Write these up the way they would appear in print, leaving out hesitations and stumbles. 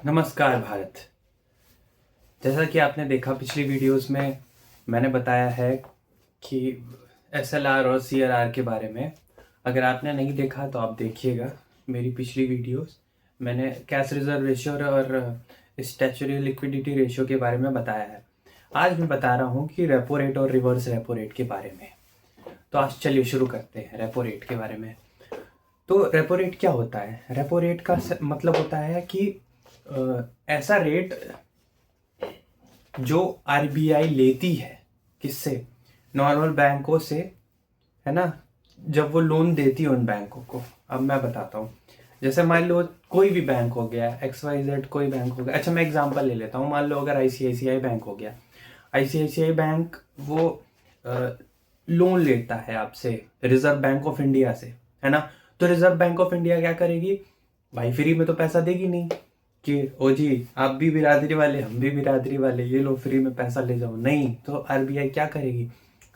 नमस्कार भारत। जैसा कि आपने देखा पिछली वीडियोस में मैंने बताया है कि एसएलआर और सीआरआर के बारे में। अगर आपने नहीं देखा तो आप देखिएगा मेरी पिछली वीडियोस। मैंने कैश रिजर्व रेशियो और स्टैच्यूटरी लिक्विडिटी रेशियो के बारे में बताया है। आज मैं बता रहा हूँ कि रेपो रेट और रिवर्स रेपो रेट के बारे में। तो आज चलिए शुरू करते हैं रेपो रेट के बारे में। तो रेपो रेट क्या होता है? रेपो रेट का मतलब होता है कि ऐसा रेट जो आरबीआई लेती है किससे? नॉर्मल बैंकों से, है ना, जब वो लोन देती है उन बैंकों को। अब मैं बताता हूँ। जैसे मान लो कोई भी बैंक हो गया, XYZ कोई बैंक हो गया। अच्छा, मैं एग्जांपल ले लेता हूँ। मान लो अगर आईसीआईसीआई बैंक हो गया। आईसीआईसीआई बैंक वो लोन लेता है आपसे रिजर्व बैंक ऑफ इंडिया से, है ना। तो रिजर्व बैंक ऑफ इंडिया क्या करेगी भाई? फ्री में तो पैसा देगी नहीं कि ओ जी आप भी बिरादरी वाले, हम भी बिरादरी वाले, ये लो फ्री में पैसा ले जाओ। नहीं, तो आरबीआई क्या करेगी?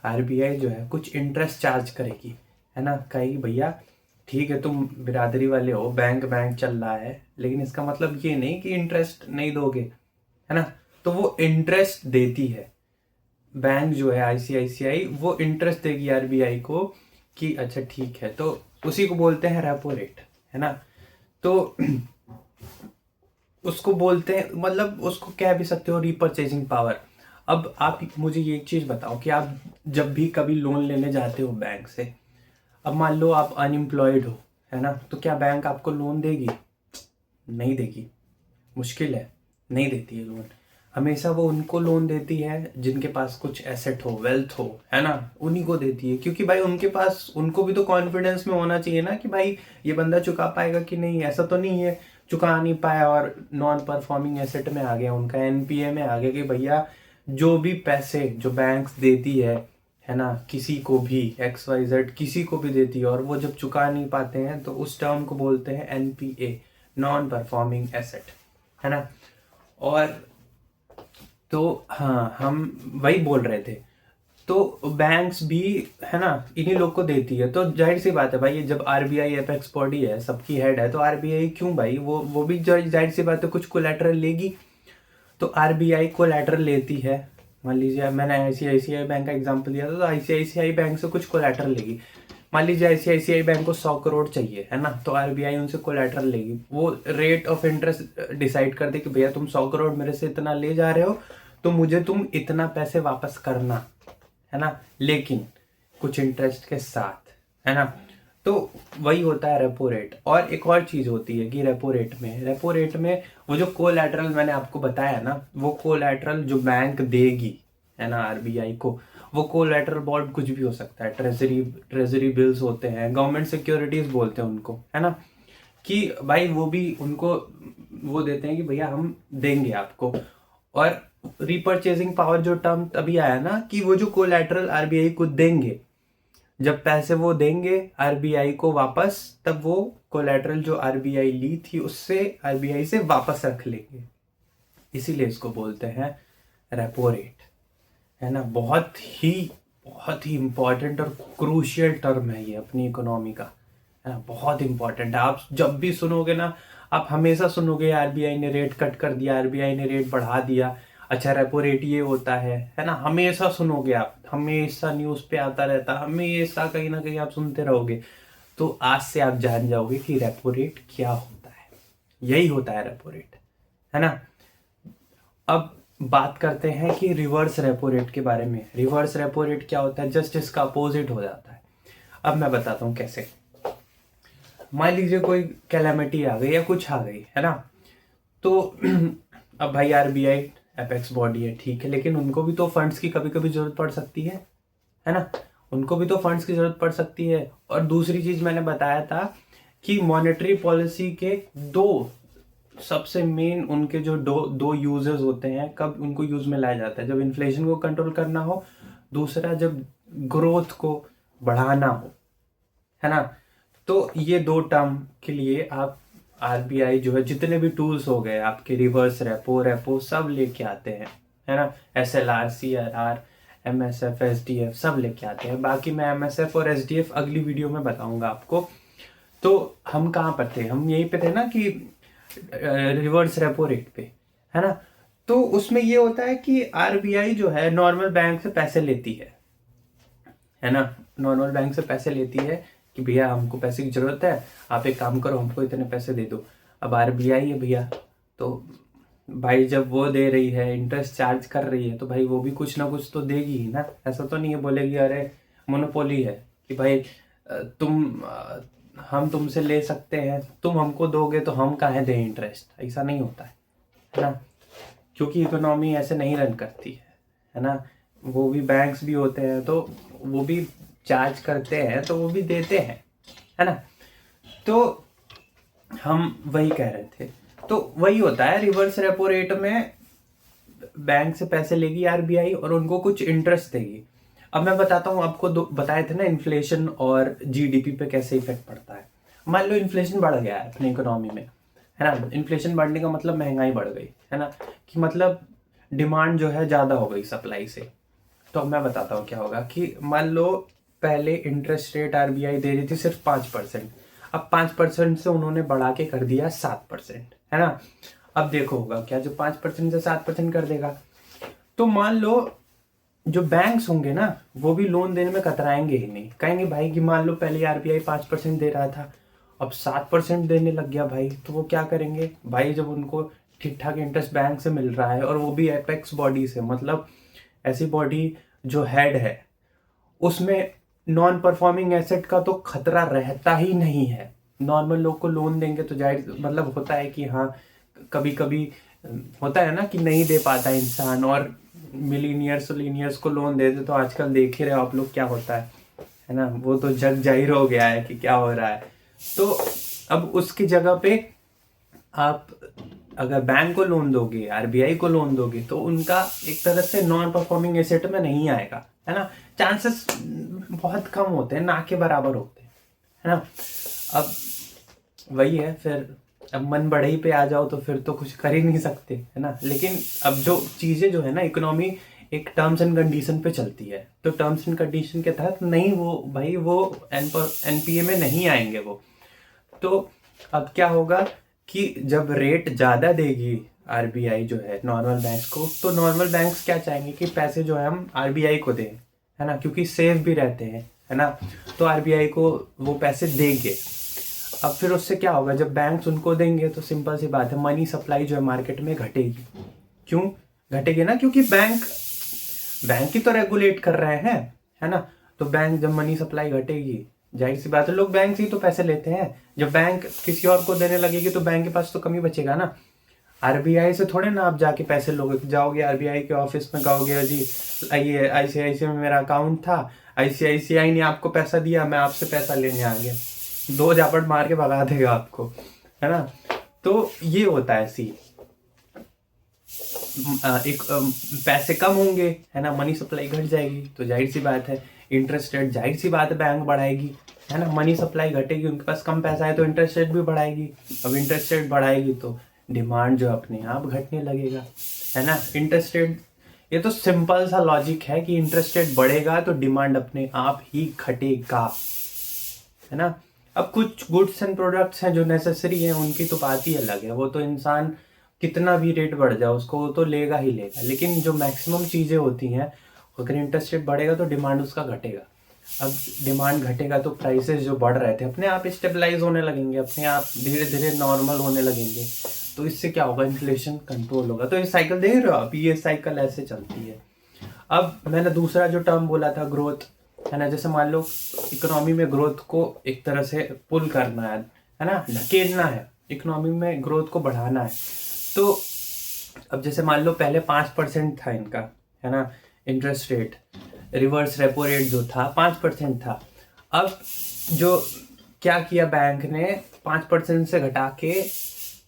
आरबीआई जो है कुछ इंटरेस्ट चार्ज करेगी, है ना। कहेगी भैया ठीक है तुम बिरादरी वाले हो, बैंक बैंक चल रहा है, लेकिन इसका मतलब ये नहीं कि इंटरेस्ट नहीं दोगे, है ना। तो वो इंटरेस्ट देती है। बैंक जो है आईसीआईसीआई वो इंटरेस्ट देगी आरबीआई को कि अच्छा ठीक है। तो उसी को बोलते हैं रेपो रेट, है ना। तो उसको बोलते हैं, मतलब उसको कह भी सकते हो रीपरचेजिंग पावर। अब आप मुझे ये एक चीज बताओ कि आप जब भी कभी लोन लेने जाते हो बैंक से, अब मान लो आप अनएम्प्लॉयड हो, है ना, तो क्या बैंक आपको लोन देगी? नहीं देगी, मुश्किल है, नहीं देती है लोन। हमेशा वो उनको लोन देती है जिनके पास कुछ एसेट हो, वेल्थ हो, है ना, उन्हीं को देती है। क्योंकि भाई उनके पास, उनको भी तो कॉन्फिडेंस में होना चाहिए ना कि भाई ये बंदा चुका पाएगा कि नहीं। ऐसा तो नहीं है चुका नहीं पाया और नॉन परफॉर्मिंग एसेट में आ गया, उनका एनपीए में आ गया। कि भैया जो भी पैसे जो बैंक्स देती है ना, किसी को भी XYZ किसी को भी देती है और वो जब चुका नहीं पाते हैं तो उस टर्म को बोलते हैं एनपीए, नॉन परफॉर्मिंग एसेट, है ना। और तो हाँ, हम वही बोल रहे थे। तो बैंक्स भी, है ना, इन्हीं लोग को देती है। तो जाहिर सी बात है भाई, ये जब आरबीआई एपेक्स बॉडी है, सबकी हेड है, तो आरबीआई क्यों भाई, वो भी जाहिर सी बात है कुछ कोलैटरल लेगी। तो आरबीआई कोलैटरल लेती है। मान लीजिए मैंने आईसीआईसीआई बैंक का एग्जांपल दिया था, तो आईसीआईसीआई बैंक से कुछ कोलैटरल लेगी। मान लीजिए आईसीआईसीआई बैंक को 100 करोड़ चाहिए, है ना, तो आरबीआई उनसे कोलैटरल लेगी। वो रेट ऑफ इंटरेस्ट डिसाइड कर दे कि भैया तुम 100 करोड़ मेरे से इतना ले जा रहे हो, तो मुझे तुम इतना पैसे वापस करना, है ना, लेकिन कुछ इंटरेस्ट के साथ, है ना। तो वही होता है रेपो रेट। और एक और चीज होती है कि रेपो रेट में वो जो कोलैटरल मैंने आपको बताया ना, वो कोलैटरल जो बैंक देगी, है ना, आरबीआई को, वो कोलैटरल बॉन्ड कुछ भी हो सकता है। ट्रेजरी बिल्स होते हैं, गवर्नमेंट सिक्योरिटीज बोलते हैं उनको, है ना। कि भाई वो भी उनको वो देते हैं कि भैया हम देंगे आपको। और रिपर्चेजिंग पावर जो टर्म तभी आया ना कि वो जो कोलैटरल आरबीआई को देंगे, जब पैसे वो देंगे आरबीआई को वापस, तब वो कोलैटरल जो आरबीआई ली थी उससे आरबीआई से वापस रख लेंगे। इसीलिए इसको बोलते हैं रेपो रेट, है ना। बहुत ही इंपॉर्टेंट और क्रूशियल टर्म है ये अपनी इकोनॉमी का, है ना। बहुत इंपॉर्टेंट है। आप जब भी सुनोगे ना, आप हमेशा सुनोगे आरबीआई ने रेट कट कर दिया, आरबीआई ने रेट बढ़ा दिया, अच्छा रेपो रेट ये होता है ना। हमेशा सुनोगे आप, हमेशा न्यूज पे आता रहता, हमेशा कहीं ना कहीं आप सुनते रहोगे। तो आज से आप जान जाओगे कि रेपो रेट क्या होता है। यही होता है रेपो रेट, है ना। अब बात करते हैं कि रिवर्स रेपो रेट के बारे में। रिवर्स रेपो रेट क्या होता है? जस्ट इसका अपोजिट हो जाता है। अब मैं बताता हूँ कैसे। मान लीजिए कोई कैलेमिटी आ गई या कुछ आ गई, है ना। तो अब भाई आरबीआई एपेक्स बॉडी है, ठीक है, लेकिन उनको भी तो फंड्स की कभी कभी जरूरत पड़ सकती है ना। उनको भी तो फंड्स की जरूरत पड़ सकती है। और दूसरी चीज मैंने बताया था कि मॉनेटरी पॉलिसी के दो सबसे मेन उनके जो दो दो यूजेस होते हैं, कब उनको यूज में लाया जाता है, जब इन्फ्लेशन को कंट्रोल करना हो, दूसरा जब ग्रोथ को बढ़ाना हो, है ना। तो ये दो टर्म के लिए आप आरबीआई जो है जितने भी टूल्स हो गए आपके, रिवर्स रेपो, रेपो सब लेके आते हैं, है ना। एसएलआर, सीआरआर, एमएसएफ, एसडीएफ सब लेके आते हैं। बाकी मैं एमएसएफ और एसडीएफ अगली वीडियो में बताऊंगा आपको। तो हम कहाँ पर थे? हम यहीं पे थे ना कि रिवर्स रेपो रेट पे, है ना। तो उसमें ये होता है कि आरबीआई जो है नॉर्मल बैंक से पैसे लेती है ना, नॉर्मल बैंक से पैसे लेती है कि भैया हमको पैसे की ज़रूरत है, आप एक काम करो हमको इतने पैसे दे दो। अब आरबीआई है भैया, तो भाई जब वो दे रही है, इंटरेस्ट चार्ज कर रही है, तो भाई वो भी कुछ ना कुछ तो देगी ही ना। ऐसा तो नहीं है बोलेगी अरे मोनोपोली है कि भाई हम तुमसे ले सकते हैं, तुम हमको दोगे तो हम काहे दें इंटरेस्ट। ऐसा नहीं होता है ना, क्योंकि इकोनॉमी ऐसे नहीं रन करती है ना। वो भी बैंक्स भी होते हैं तो वो भी चार्ज करते हैं, तो वो भी देते हैं, है ना। तो हम वही कह रहे थे, तो वही होता है रिवर्स रेपो रेट में बैंक से पैसे लेगी आरबीआई और उनको कुछ इंटरेस्ट देगी। अब मैं बताता हूँ आपको, बताए थे ना इन्फ्लेशन और जीडीपी पे कैसे इफेक्ट पड़ता है। मान लो इन्फ्लेशन बढ़ गया है अपनी इकोनॉमी में, है ना। इन्फ्लेशन बढ़ने का मतलब महंगाई बढ़ गई, है ना, कि मतलब डिमांड जो है ज़्यादा हो गई सप्लाई से। तो अब मैं बताता हूँ क्या होगा कि मान लो पहले इंटरेस्ट रेट आरबीआई दे रही थी सिर्फ 5%, अब 5% से उन्होंने बढ़ा के कर दिया 7%, है ना। अब देखो होगा क्या, जो 5% से 7% कर देगा, तो मान लो जो बैंक्स होंगे ना वो भी लोन देने में कतराएंगे ही नहीं। कहेंगे भाई कि मान लो पहले आरबीआई 5% दे रहा था, अब 7% देने लग गया भाई, तो वो क्या करेंगे भाई, जब उनको ठीक ठाक इंटरेस्ट बैंक से मिल रहा है और वो भी एपेक्स बॉडी से, मतलब ऐसी बॉडी जो हेड है, उसमें नॉन परफॉर्मिंग एसेट का तो खतरा रहता ही नहीं है। नॉर्मल लोग को लोन देंगे तो जाहिर मतलब होता है कि हाँ कभी कभी होता है ना कि नहीं दे पाता इंसान, और मिलीनियर्स को लोन दे दे, तो आजकल देख ही रहे हो आप लोग क्या होता है ना। वो तो जग जाहिर हो गया है कि क्या हो रहा है। तो अब उसकी जगह पे आप अगर बैंक को लोन दोगे, आरबीआई को लोन दोगे, तो उनका एक तरह से नॉन परफॉर्मिंग एसेट में नहीं आएगा, है ना। चांसेस बहुत कम होते हैं, ना के बराबर होते हैं, है ना। अब वही है, फिर अब मन बढ़ई पे आ जाओ तो फिर तो कुछ कर ही नहीं सकते, है ना। लेकिन अब जो चीज़ें जो है ना, इकोनॉमी एक टर्म्स एंड कंडीशन पे चलती है, तो टर्म्स एंड कंडीशन के तहत नहीं वो भाई वो एनपीए में नहीं आएंगे वो। तो अब क्या होगा कि जब रेट ज़्यादा देगी आरबीआई जो है नॉर्मल बैंक्स को, तो नॉर्मल बैंक्स क्या चाहेंगे कि पैसे जो है हम आरबीआई को दें, है ना, क्योंकि सेफ भी रहते हैं, है ना। तो आरबीआई को वो पैसे देंगे। अब फिर उससे क्या होगा, जब बैंक्स उनको देंगे तो सिंपल सी बात है, मनी सप्लाई जो है मार्केट में घटेगी। क्यों घटेगी ना, क्योंकि बैंक ही तो रेगुलेट कर रहे हैं, है ना। तो बैंक जब मनी सप्लाई घटेगी, जाहिर सी बात है लोग बैंक से ही तो पैसे लेते हैं। जब बैंक किसी और को देने लगेगी तो बैंक के पास तो कमी बचेगा ना। आरबीआई से थोड़े ना आप जाके पैसे लोगे, जाओगे आरबीआई के ऑफिस में, कहोगे जी आइए आईसीआईसीआई में मेरा अकाउंट था, आईसीआईसीआई ने आपको पैसा दिया, मैं आपसे पैसा लेने आ गया, दो झापट मार के भगा देगा आपको, है ना। तो ये होता है सी एक पैसे कम होंगे, है ना, मनी सप्लाई घट जाएगी, तो जाहिर सी बात है इंटरेस्ट रेट, जाहिर सी बात है बैंक बढ़ाएगी, है ना। मनी सप्लाई घटेगी, उनके पास कम पैसा है तो इंटरेस्ट रेट भी बढ़ाएगी। अब इंटरेस्ट रेट बढ़ाएगी तो डिमांड जो अपने आप घटने लगेगा, है ना। इंटरेस्ट रेट, ये तो सिंपल सा लॉजिक है कि इंटरेस्ट रेट बढ़ेगा तो डिमांड अपने आप ही घटेगा, है ना। अब कुछ गुड्स एंड प्रोडक्ट्स हैं जो नेसेसरी हैं, उनकी तो बात ही अलग है, वो तो इंसान कितना भी रेट बढ़ जाए उसको वो तो लेगा ही लेगा। लेकिन जो मैक्सिमम चीज़ें होती हैं, अगर इंटरेस्ट रेट बढ़ेगा तो डिमांड उसका घटेगा। अब डिमांड घटेगा तो प्राइसेस जो बढ़ रहे थे अपने आप स्टेबलाइज होने लगेंगे, अपने आप धीरे धीरे नॉर्मल होने लगेंगे। तो इससे क्या होगा, इन्फ्लेशन कंट्रोल होगा। तो ये साइकिल देख रहे हो आप, ये साइकिल ऐसे चलती है। अब मैंने दूसरा जो टर्म बोला था ग्रोथ, है ना, जैसे मान लो इकोनॉमी में ग्रोथ को एक तरह से पुल करना है ना, ढकेलना है, इकोनॉमी में ग्रोथ को बढ़ाना है। तो अब जैसे मान लो पहले 5% था इनका, है ना, interest rate, reverse repo rate जो था 5% था। अब जो क्या किया बैंक ने, 5% से घटा के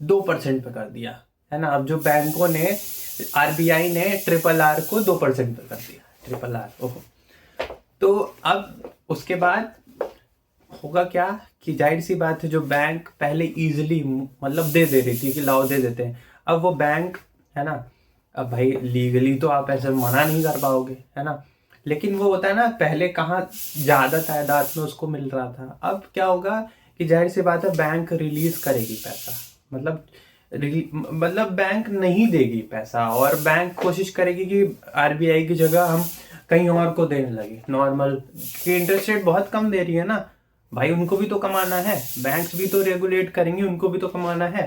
2% पे कर दिया, है ना। अब जो बैंकों ने, आरबीआई ने RRR को 2% पे कर दिया, RRR, ओहो। तो अब उसके बाद होगा क्या कि जाहिर सी बात है, जो बैंक पहले इजीली मतलब दे रही थी कि लाओ दे देते हैं, अब वो बैंक, है ना, अब भाई लीगली तो आप ऐसे मना नहीं कर पाओगे, है ना। लेकिन वो होता है ना, पहले कहाँ ज़्यादा तादाद में उसको मिल रहा था, अब क्या होगा कि जाहिर सी बात है बैंक रिलीज करेगी पैसा, मतलब मतलब बैंक नहीं देगी पैसा, और बैंक कोशिश करेगी कि आरबीआई की जगह हम कहीं और को देने लगे नॉर्मल, कि इंटरेस्ट रेट बहुत कम दे रही है ना भाई, उनको भी तो कमाना है, बैंक्स भी तो रेगुलेट करेंगे, उनको भी तो कमाना है,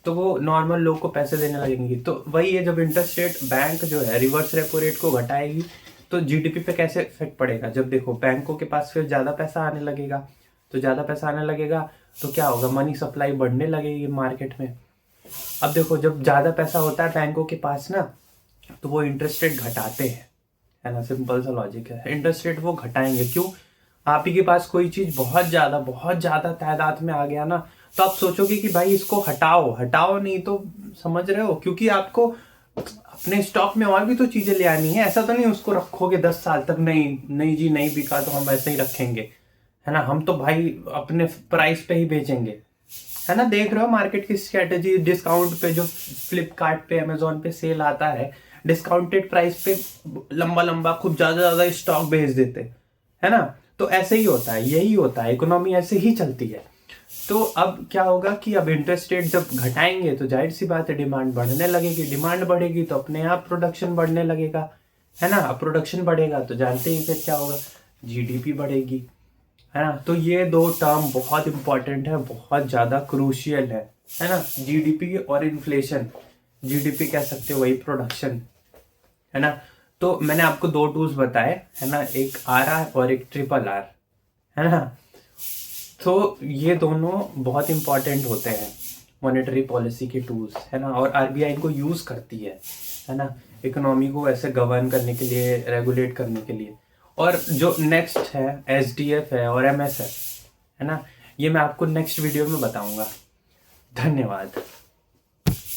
तो वो नॉर्मल लोग को पैसे देने लगेंगे। तो वही है, जब इंटरेस्ट रेट बैंक जो है रिवर्स रेपो रेट को घटाएगी तो जीडीपी पे कैसे इफेक्ट पड़ेगा। जब देखो बैंकों के पास फिर ज़्यादा पैसा आने लगेगा, तो ज़्यादा पैसा आने लगेगा तो क्या होगा, मनी सप्लाई बढ़ने लगेगी मार्केट में। अब देखो जब ज़्यादा पैसा होता है बैंकों के पास ना, तो वो इंटरेस्ट रेट घटाते हैं, है ना, सिंपल सा लॉजिक है। इंटरेस्ट रेट वो घटाएंगे क्यों, आप ही के पास कोई चीज़ बहुत ज़्यादा तादाद में आ गया ना, तो आप सोचोगे कि भाई इसको हटाओ, हटाओ नहीं तो, समझ रहे हो, क्योंकि आपको अपने स्टॉक में और भी तो चीज़ें ले आनी है, ऐसा तो नहीं उसको रखोगे 10 साल तक, नहीं नहीं जी नहीं बिका तो हम ऐसे ही रखेंगे, है ना, हम तो भाई अपने प्राइस पे ही बेचेंगे, है ना। देख रहे हो मार्केट की स्ट्रेटेजी, डिस्काउंट पे जो फ्लिपकार्ट पे अमेजोन पे सेल आता है, डिस्काउंटेड प्राइस पे लंबा लंबा खूब ज़्यादा स्टॉक भेज देते, है ना। तो ऐसे ही होता है, यही होता है, इकोनॉमी ऐसे ही चलती है। तो अब क्या होगा कि अब इंटरेस्ट रेट जब घटाएंगे तो जाहिर सी बात है डिमांड बढ़ने लगेगी, डिमांड बढ़ेगी तो अपने आप प्रोडक्शन बढ़ने लगेगा, है ना। अब प्रोडक्शन बढ़ेगा तो जानते ही फिर क्या होगा, जीडीपी बढ़ेगी, है ना। तो ये दो टर्म बहुत इंपॉर्टेंट है, बहुत ज़्यादा क्रूशियल है ना, जीडीपी और इन्फ्लेशन। जीडीपी कह सकते हो वही प्रोडक्शन, है ना। तो मैंने आपको दो टूल्स बताए, है ना, एक RR और एक RRR, है ना। तो ये दोनों बहुत इंपॉर्टेंट होते हैं मॉनेटरी पॉलिसी के टूल्स, है ना, और आरबीआई इनको यूज़ करती है ना, इकोनॉमी को ऐसे गवर्न करने के लिए, रेगुलेट करने के लिए। और जो नेक्स्ट है SDF है और MS है ना, ये मैं आपको नेक्स्ट वीडियो में बताऊंगा। धन्यवाद।